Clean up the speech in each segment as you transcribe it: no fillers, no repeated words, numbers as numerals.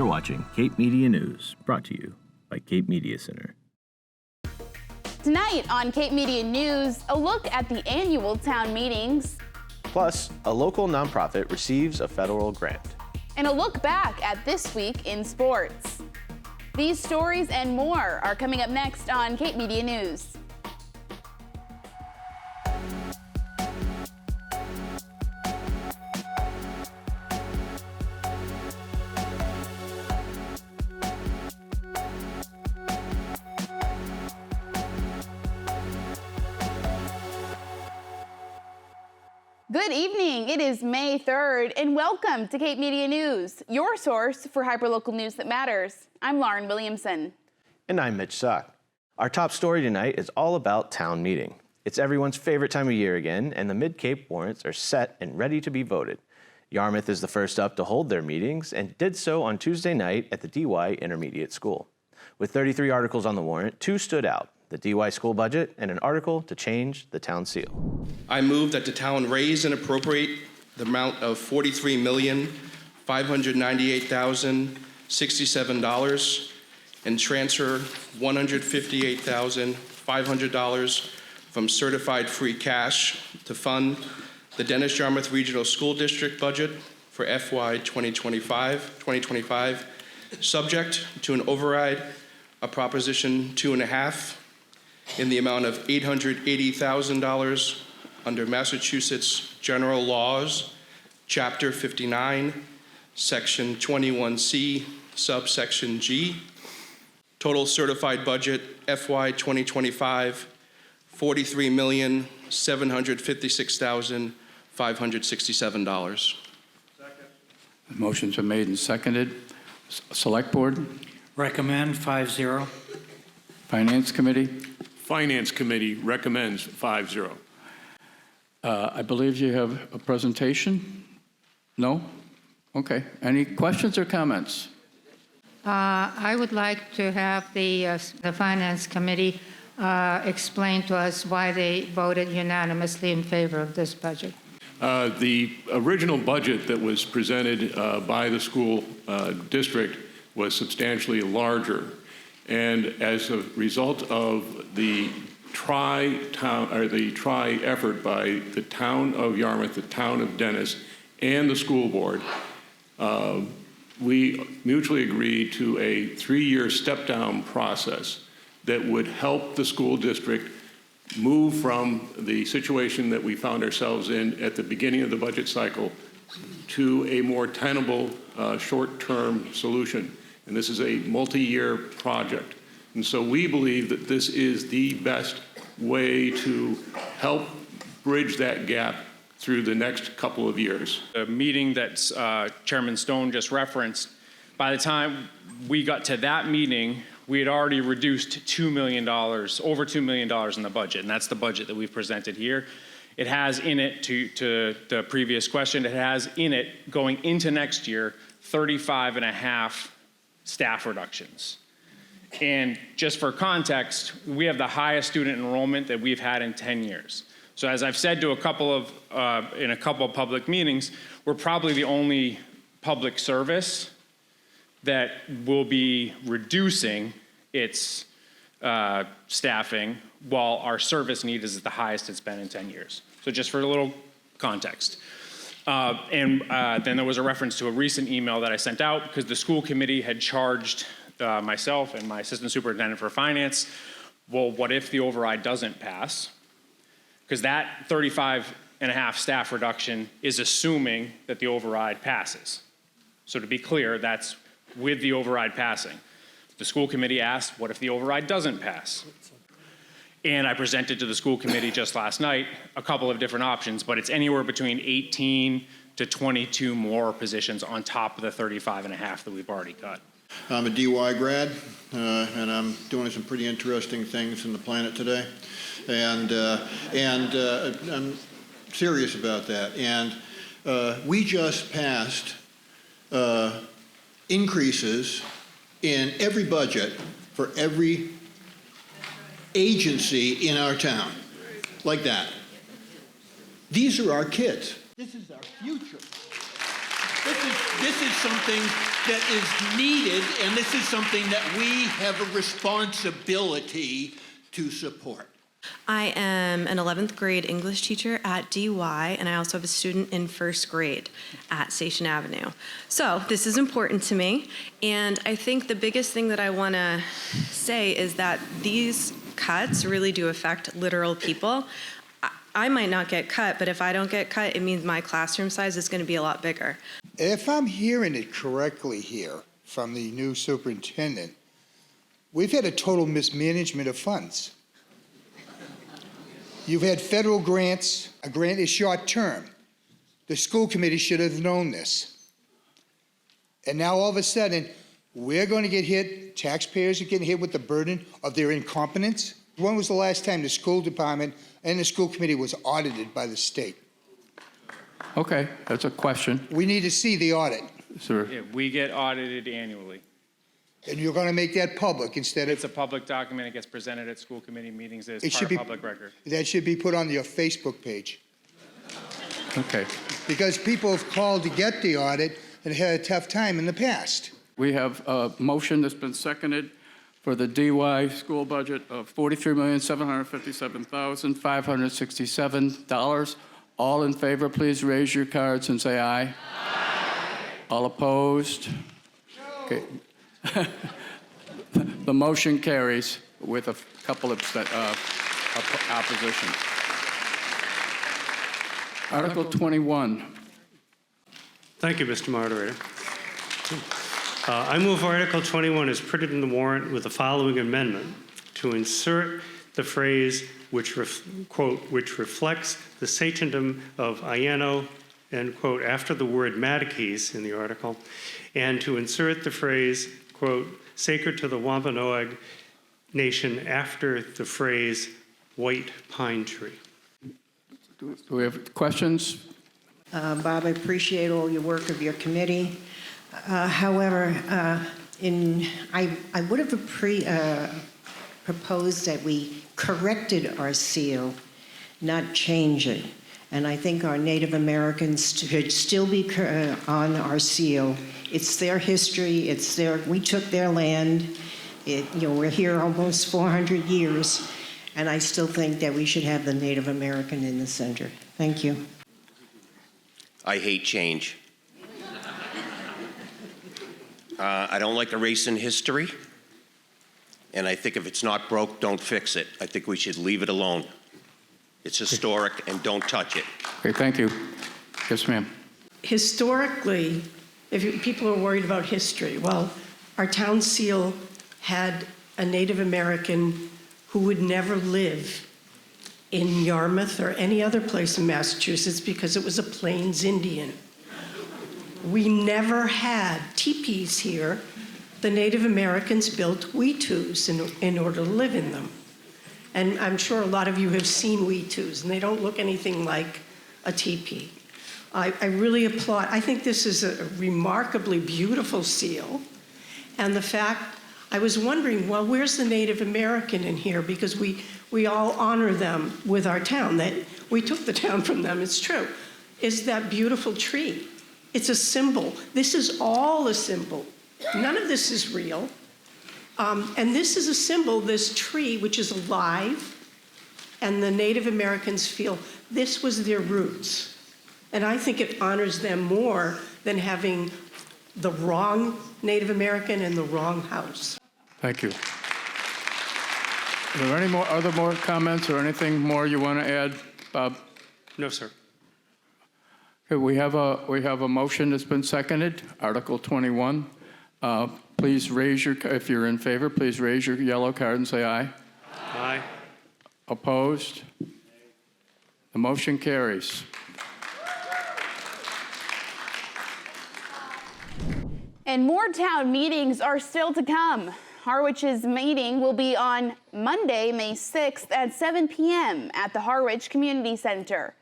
You're watching Cape Media News, brought to you by Cape Media Center. Tonight on Cape Media News, a look at the annual town meetings. Plus, a local nonprofit receives a federal grant. And a look back at this week in sports. These stories and more are coming up next on Cape Media News. Good evening. It is May 3rd, and welcome to Cape Media News, your source for hyperlocal news that matters. I'm Lauren Williamson. And I'm Mitch Sock. Our top story tonight is all about town meeting. It's everyone's favorite time of year again, and the Mid-Cape warrants are set and ready to be voted. Yarmouth is the first up to hold their meetings and did so on Tuesday night at the DY Intermediate School. With 33 articles on the warrant, 2 stood out: the DY school budget and an article to change the town seal. I move that the town raise and appropriate the amount of $43,598,067 and transfer $158,500 from certified free cash to fund the Dennis Yarmouth Regional School District budget for FY 2025, subject to an override of Proposition 2.5 in the amount of $880,000 under Massachusetts General Laws, Chapter 59, Section 21C, subsection G. Total certified budget FY 2025, $43,756,567. The motions are made and seconded. Select Board? Recommend 5-0. Finance Committee? Finance Committee recommends 5-0. I believe you have a presentation? No? Okay. Any questions or comments? I would like to have the Finance Committee explain to us why they voted unanimously in favor of this budget. The original budget that was presented by the school district was substantially larger. And as a result of the tri-effort by the town of Yarmouth, the town of Dennis, and the school board, we mutually agreed to a 3-year step-down process that would help the school district move from the situation that we found ourselves in at the beginning of the budget cycle to a more tenable short-term solution. And this is a multi-year project. And so we believe that this is the best way to help bridge that gap through the next couple of years. The meeting that Chairman Stone just referenced, by the time we got to that meeting, we had already reduced $2 million, over $2 million in the budget, and that's the budget that we've presented here. It has in it, to the previous question, it has in it, going into next year, 35.5 staff reductions. And just for context, we have the highest student enrollment that we've had in 10 years. So as I've said to in a couple of public meetings, we're probably the only public service that will be reducing its staffing while our service need is at the highest it's been in 10 years. So just for a little context. Then there was a reference to a recent email that I sent out because the school committee had charged myself and my assistant superintendent for finance, well, what if the override doesn't pass? Because that 35.5 staff reduction is assuming that the override passes. So to be clear, that's with the override passing. The school committee asked, what if the override doesn't pass? And I presented to the school committee just last night a couple of different options, but it's anywhere between 18 to 22 more positions on top of the 35.5 that we've already cut. I'm a DY grad, and I'm doing some pretty interesting things in the planet today, and I'm serious about that. And we just passed increases in every budget for every agency in our town, like that. These are our kids. This is our future. This is something that is needed, and this is something that we have a responsibility to support. I am an 11th grade English teacher at DY, and I also have a student in first grade at Station Avenue. So this is important to me, and I think the biggest thing that I want to say is that these cuts really do affect literal people. I might not get cut, but if I don't get cut, it means my classroom size is going to be a lot bigger. If I'm hearing it correctly here from the new superintendent, we've had a total mismanagement of funds. You've had federal grants. A grant is short-term. The school committee should have known this. And now all of a sudden, we're going to get hit, taxpayers are getting hit with the burden of their incompetence. When was the last time the school department and the school committee was audited by the state? Okay, that's a question. We need to see the audit. Sir. Yeah, we get audited annually. And you're going to make that public instead of... It's a public document. It gets presented at school committee meetings as It part should of be- public record. That should be put on your Facebook page. Okay. Because people have called to get the audit and had a tough time in the past. We have a motion that's been seconded for the DY school budget of $43,757,567. All in favor, please raise your cards and say aye. Aye. All opposed? No. Okay. The motion carries with a couple of opposition. Article 21. Thank you, Mr. Moderator. I move Article 21 is printed in the warrant with the following amendment: to insert the phrase quote, which reflects the sacredom of Ayano, end quote, after the word Matikes in the article, and to insert the phrase, quote, sacred to the Wampanoag Nation after the phrase white pine tree. Do we have questions? Bob, I appreciate all your work of your committee. However, I would have proposed that we corrected our seal, not change it. And I think our Native Americans should still be on our seal. It's their history. We took their land. We're here almost 400 years, and I still think that we should have the Native American in the center. Thank you. I hate change. I don't like erasing history, and I think if it's not broke, don't fix it. I think we should leave it alone. It's historic, and don't touch it. Okay, thank you. Yes, ma'am. Historically, people are worried about history, well, our town seal had a Native American who would never live in Yarmouth or any other place in Massachusetts because it was a Plains Indian. We never had teepees here. The Native Americans built weetus in order to live in them. And I'm sure a lot of you have seen weetus, and they don't look anything like a teepee. I really applaud. I think this is a remarkably beautiful seal. And the fact, I was wondering, well, where's the Native American in here? Because we all honor them with our town. That we took the town from them, it's true. Is that beautiful tree. It's a symbol. This is all a symbol. None of this is real. And this is a symbol, this tree, which is alive, and the Native Americans feel this was their roots. And I think it honors them more than having the wrong Native American in the wrong house. Thank you. Are there other more comments or anything more you want to add, Bob? No, sir. Okay, we have a motion that's been seconded, Article 21. Please raise if you're in favor, please raise your yellow card and say aye. Aye. Opposed? The motion carries. And more town meetings are still to come. Harwich's meeting will be on Monday, May 6th at 7 p.m. at the Harwich Community Center.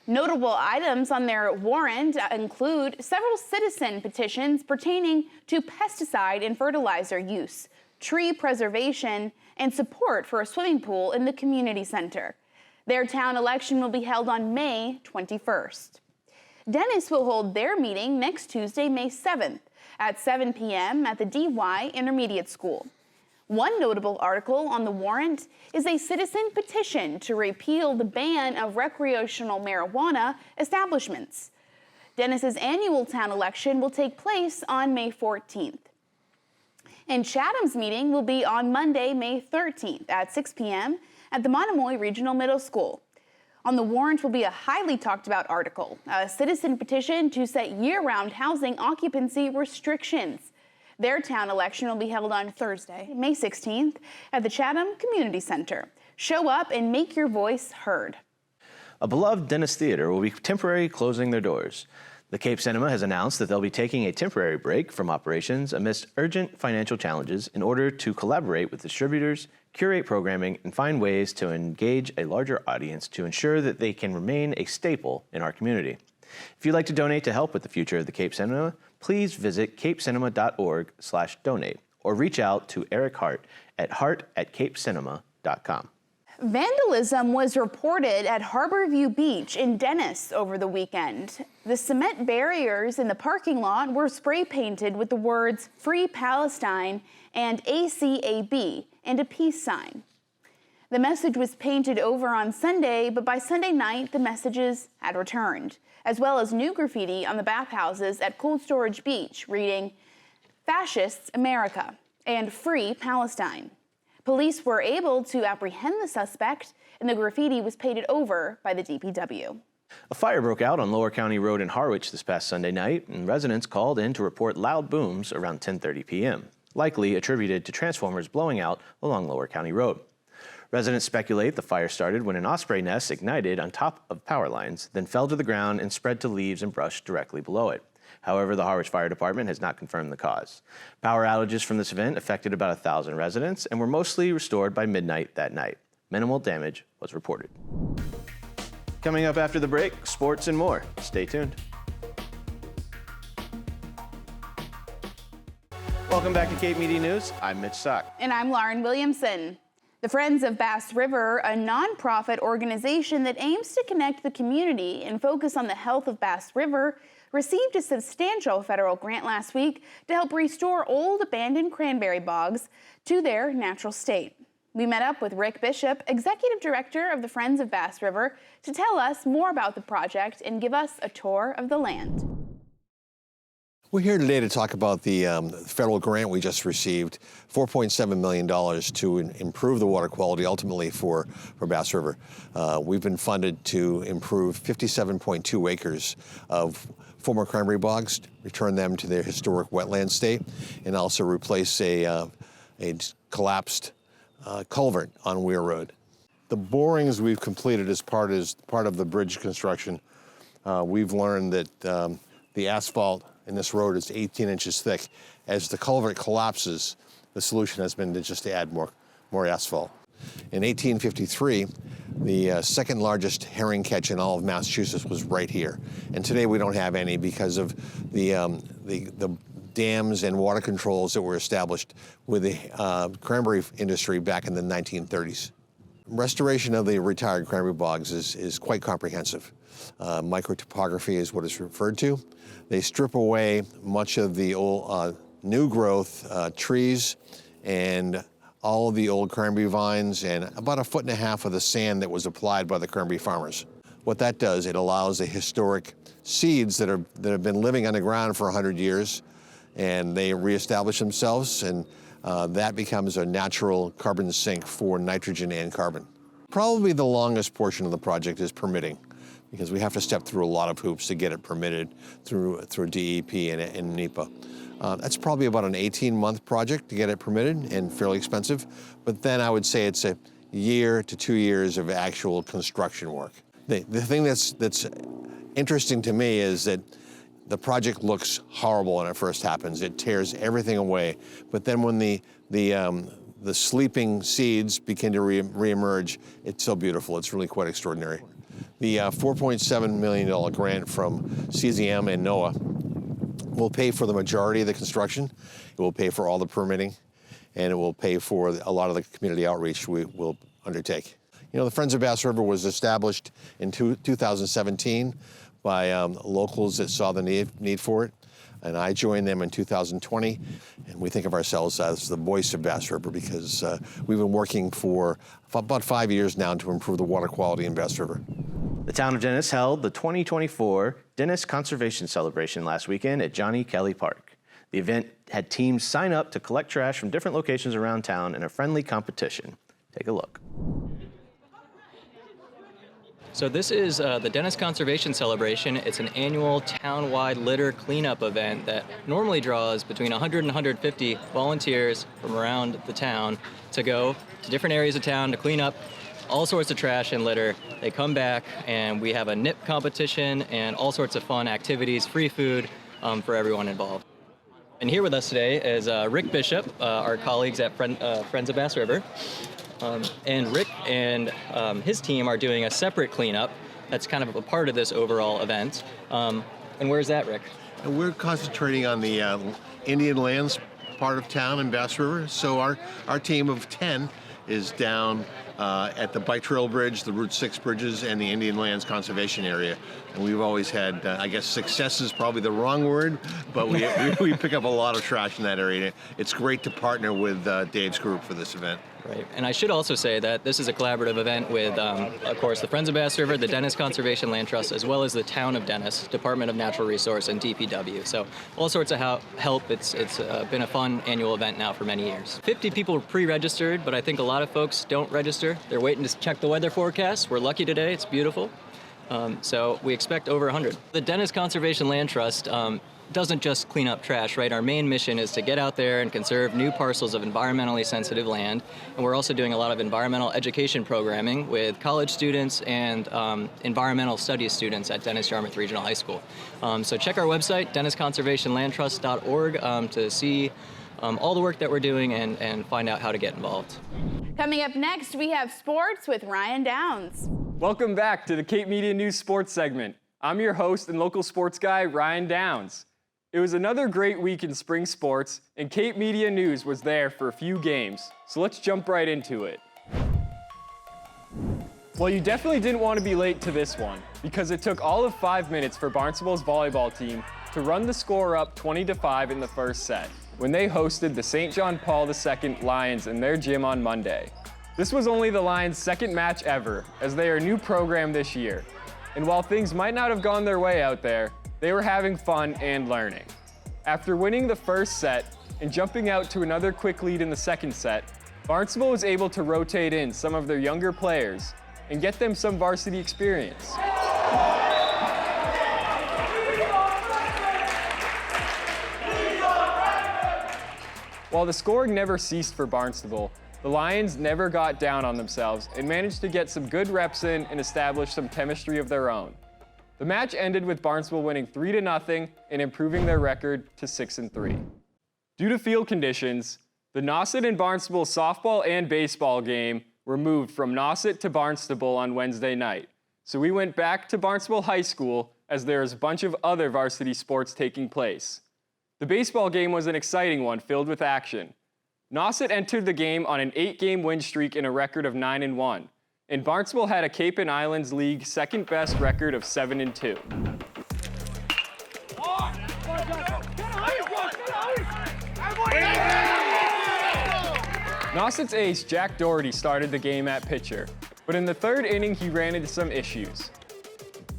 Notable items on their warrant include several citizen petitions pertaining to pesticide and fertilizer use, tree preservation, and support for a swimming pool in the community center. Their town election will be held on May 21st. Dennis will hold their meeting next Tuesday, May 7th, at 7 p.m. at the DY Intermediate School. One notable article on the warrant is a citizen petition to repeal the ban of recreational marijuana establishments. Dennis's annual town election will take place on May 14th. And Chatham's meeting will be on Monday, May 13th at 6 p.m. at the Monomoy Regional Middle School. On the warrant will be a highly talked about article, a citizen petition to set year-round housing occupancy restrictions. Their town election will be held on Thursday, May 16th at the Chatham Community Center. Show up and make your voice heard. A beloved Dennis Theater will be temporarily closing their doors. The Cape Cinema has announced that they'll be taking a temporary break from operations amidst urgent financial challenges in order to collaborate with distributors, curate programming, and find ways to engage a larger audience to ensure that they can remain a staple in our community. If you'd like to donate to help with the future of the Cape Cinema, please visit capecinema.org/donate or reach out to Eric Hart at hart@capecinema.com. Vandalism was reported at Harborview Beach in Dennis over the weekend. The cement barriers in the parking lot were spray painted with the words Free Palestine and ACAB and a peace sign. The message was painted over on Sunday, but by Sunday night, the messages had returned, as well as new graffiti on the bathhouses at Cold Storage Beach reading, Fascists America and Free Palestine. Police were able to apprehend the suspect, and the graffiti was painted over by the DPW. A fire broke out on Lower County Road in Harwich this past Sunday night, and residents called in to report loud booms around 10:30 p.m., likely attributed to transformers blowing out along Lower County Road. Residents speculate the fire started when an osprey nest ignited on top of power lines, then fell to the ground and spread to leaves and brush directly below it. However, the Harwich Fire Department has not confirmed the cause. Power outages from this event affected about 1,000 residents and were mostly restored by midnight that night. Minimal damage was reported. Coming up after the break, sports and more. Stay tuned. Welcome back to Cape Media News. I'm Mitch Sock. And I'm Lauren Williamson. The Friends of Bass River, a nonprofit organization that aims to connect the community and focus on the health of Bass River, received a substantial federal grant last week to help restore old abandoned cranberry bogs to their natural state. We met up with Rick Bishop, Executive Director of the Friends of Bass River, to tell us more about the project and give us a tour of the land. We're here today to talk about the federal grant we just received, $4.7 million to improve the water quality ultimately for Bass River. We've been funded to improve 57.2 acres of former cranberry bogs, return them to their historic wetland state, and also replace a collapsed culvert on Weir Road. The borings we've completed as part of the bridge construction, we've learned that the asphalt in this road is 18 inches thick. As the culvert collapses, the solution has been to add more asphalt. In 1853, the second largest herring catch in all of Massachusetts was right here. And today we don't have any because of the dams and water controls that were established with the cranberry industry back in the 1930s. Restoration of the retired cranberry bogs is quite comprehensive. Microtopography is what it's referred to. They strip away much of the old new growth trees and all of the old cranberry vines and about 1.5 feet of the sand that was applied by the cranberry farmers. What that does, it allows the historic seeds that have been living underground for 100 years, and they reestablish themselves, and that becomes a natural carbon sink for nitrogen and carbon. Probably the longest portion of the project is permitting, because we have to step through a lot of hoops to get it permitted through DEP and NEPA. That's probably about an 18-month project to get it permitted and fairly expensive, but then I would say it's a year to 2 years of actual construction work. The thing that's interesting to me is that the project looks horrible when it first happens. It tears everything away, but then when the sleeping seeds begin to reemerge, it's so beautiful. It's really quite extraordinary. The $4.7 million grant from CZM and NOAA will pay for the majority of the construction. It will pay for all the permitting, and it will pay for a lot of the community outreach we will undertake. You know, the Friends of Bass River was established in 2017 by locals that saw the need for it. and I joined them in 2020, and we think of ourselves as the voice of Bass River because we've been working for about 5 years now to improve the water quality in Bass River. The town of Dennis held the 2024 Dennis Conservation Celebration last weekend at Johnny Kelly Park. The event had teams sign up to collect trash from different locations around town in a friendly competition. Take a look. So this is the Dennis Conservation Celebration. It's an annual town-wide litter cleanup event that normally draws between 100 and 150 volunteers from around the town to go to different areas of town to clean up all sorts of trash and litter. They come back and we have a nip competition and all sorts of fun activities, free food for everyone involved. And here with us today is Rick Bishop, our colleagues at Friends of Bass River. And Rick and his team are doing a separate cleanup that's kind of a part of this overall event. And where's that, Rick? We're concentrating on the Indian Lands part of town in Bass River. So our team of 10 is down at the Bike Trail Bridge, the Route 6 bridges, and the Indian Lands Conservation Area. And we've always had, I guess success is probably the wrong word, but we pick up a lot of trash in that area. It's great to partner with Dave's group for this event. Right, and I should also say that this is a collaborative event with, of course, the Friends of Bass River, the Dennis Conservation Land Trust, as well as the Town of Dennis, Department of Natural Resource, and DPW. So all sorts of help. It's been a fun annual event now for many years. 50 people pre-registered, but I think a lot of folks don't register. They're waiting to check the weather forecast. We're lucky today. It's beautiful. So we expect over 100. The Dennis Conservation Land Trust doesn't just clean up trash, right? Our main mission is to get out there and conserve new parcels of environmentally sensitive land. And we're also doing a lot of environmental education programming with college students and environmental studies students at Dennis Yarmouth Regional High School. So check our website, dennisconservationlandtrust.org, to see all the work that we're doing and find out how to get involved. Coming up next, we have sports with Ryan Downs. Welcome back to the Cape Media News Sports segment. I'm your host and local sports guy, Ryan Downs. It was another great week in spring sports, and Cape Media News was there for a few games, so let's jump right into it. Well, you definitely didn't want to be late to this one, because it took all of 5 minutes for Barnstable's volleyball team to run the score up 20-5 in the first set, when they hosted the St. John Paul II Lions in their gym on Monday. This was only the Lions' second match ever, as they are a new program this year. And while things might not have gone their way out there, they were having fun and learning. After winning the first set and jumping out to another quick lead in the second set, Barnstable was able to rotate in some of their younger players and get them some varsity experience. While the scoring never ceased for Barnstable, the Lions never got down on themselves and managed to get some good reps in and establish some chemistry of their own. The match ended with Barnstable winning 3-0 and improving their record to 6-3. Due to field conditions, the Nauset and Barnstable softball and baseball game were moved from Nauset to Barnstable on Wednesday night. So we went back to Barnstable High School as there is a bunch of other varsity sports taking place. The baseball game was an exciting one filled with action. Nauset entered the game on an 8-game win streak and a record of 9-1. And Barnstable had a Cape and Islands League second best record of 7-2. Nauset's ace, Jack Doherty, started the game at pitcher, but in the third inning he ran into some issues.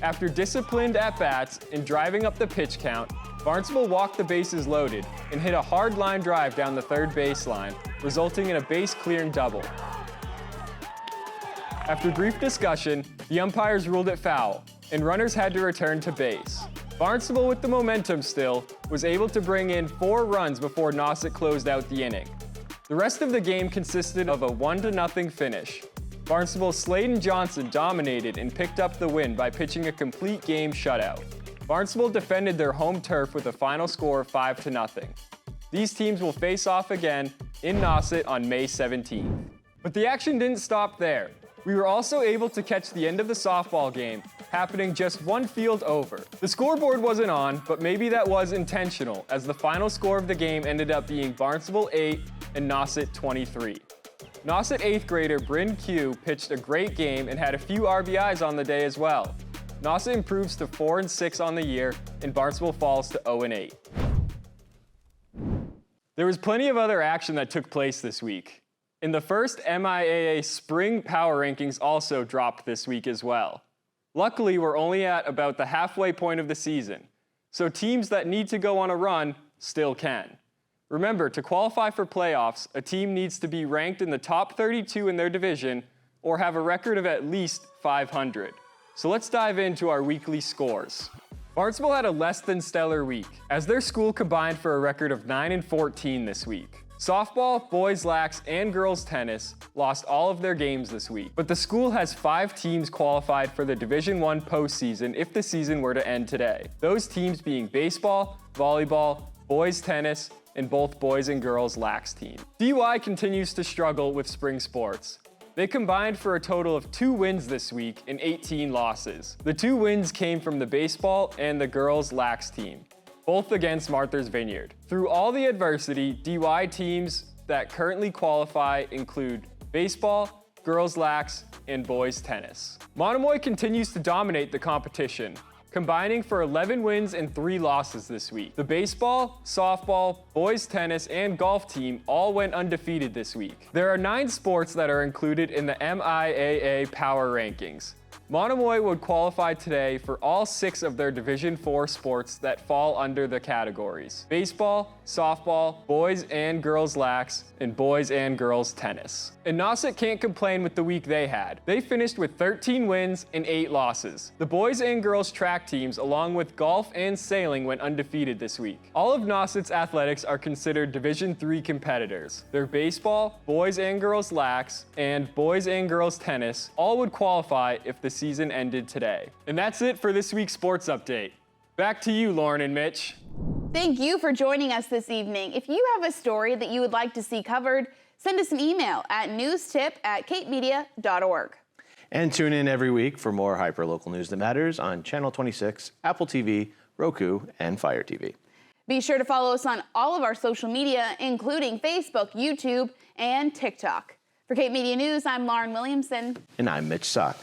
After disciplined at-bats and driving up the pitch count, Barnstable walked the bases loaded and hit a hard line drive down the third baseline, resulting in a base-clearing double. After brief discussion, the umpires ruled it foul, and runners had to return to base. Barnstable, with the momentum still, was able to bring in 4 runs before Nauset closed out the inning. The rest of the game consisted of a 1-0 finish. Barnstable's Sladen Johnson dominated and picked up the win by pitching a complete game shutout. Barnstable defended their home turf with a final score of 5-0. These teams will face off again in Nauset on May 17th. But the action didn't stop there. We were also able to catch the end of the softball game, happening just one field over. The scoreboard wasn't on, but maybe that was intentional, as the final score of the game ended up being Barnstable 8 and Nauset 23. Nauset 8th grader Bryn Q pitched a great game and had a few RBIs on the day as well. Nauset improves to 4-6 on the year, and Barnstable falls to 0-8. There was plenty of other action that took place this week. And the first MIAA Spring Power Rankings also dropped this week as well. Luckily, we're only at about the halfway point of the season, so teams that need to go on a run still can. Remember, to qualify for playoffs, a team needs to be ranked in the top 32 in their division or have a record of at least 500. So let's dive into our weekly scores. Barnstable had a less than stellar week, as their school combined for a record of 9-14 this week. Softball, boys lax, and girls tennis lost all of their games this week, but the school has 5 teams qualified for the Division I postseason if the season were to end today. Those teams being baseball, volleyball, boys tennis, and both boys and girls lax team. DY continues to struggle with spring sports. They combined for a total of 2 wins this week and 18 losses. The 2 wins came from the baseball and the girls lax team, both against Martha's Vineyard. Through all the adversity, DY teams that currently qualify include baseball, girls lax, and boys tennis. Monomoy continues to dominate the competition, combining for 11 wins and 3 losses this week. The baseball, softball, boys tennis, and golf team all went undefeated this week. There are 9 sports that are included in the MIAA Power Rankings. Monomoy would qualify today for all 6 of their Division IV sports that fall under the categories: baseball, softball, boys and girls lax, and boys and girls tennis. And Nauset can't complain with the week they had. They finished with 13 wins and 8 losses. The boys and girls track teams, along with golf and sailing, went undefeated this week. All of Nauset's athletics are considered Division III competitors. Their baseball, boys and girls lax, and boys and girls tennis all would qualify if the season ended today. And that's it for this week's sports update. Back to you, Lauren and Mitch. Thank you for joining us this evening. If you have a story that you would like to see covered, send us an email at newstip@capemedia.org. And tune in every week for more hyperlocal news that matters on Channel 26, Apple TV, Roku, and Fire TV. Be sure to follow us on all of our social media, including Facebook, YouTube, and TikTok. For Cape Media News, I'm Lauren Williamson. And I'm Mitch Sock.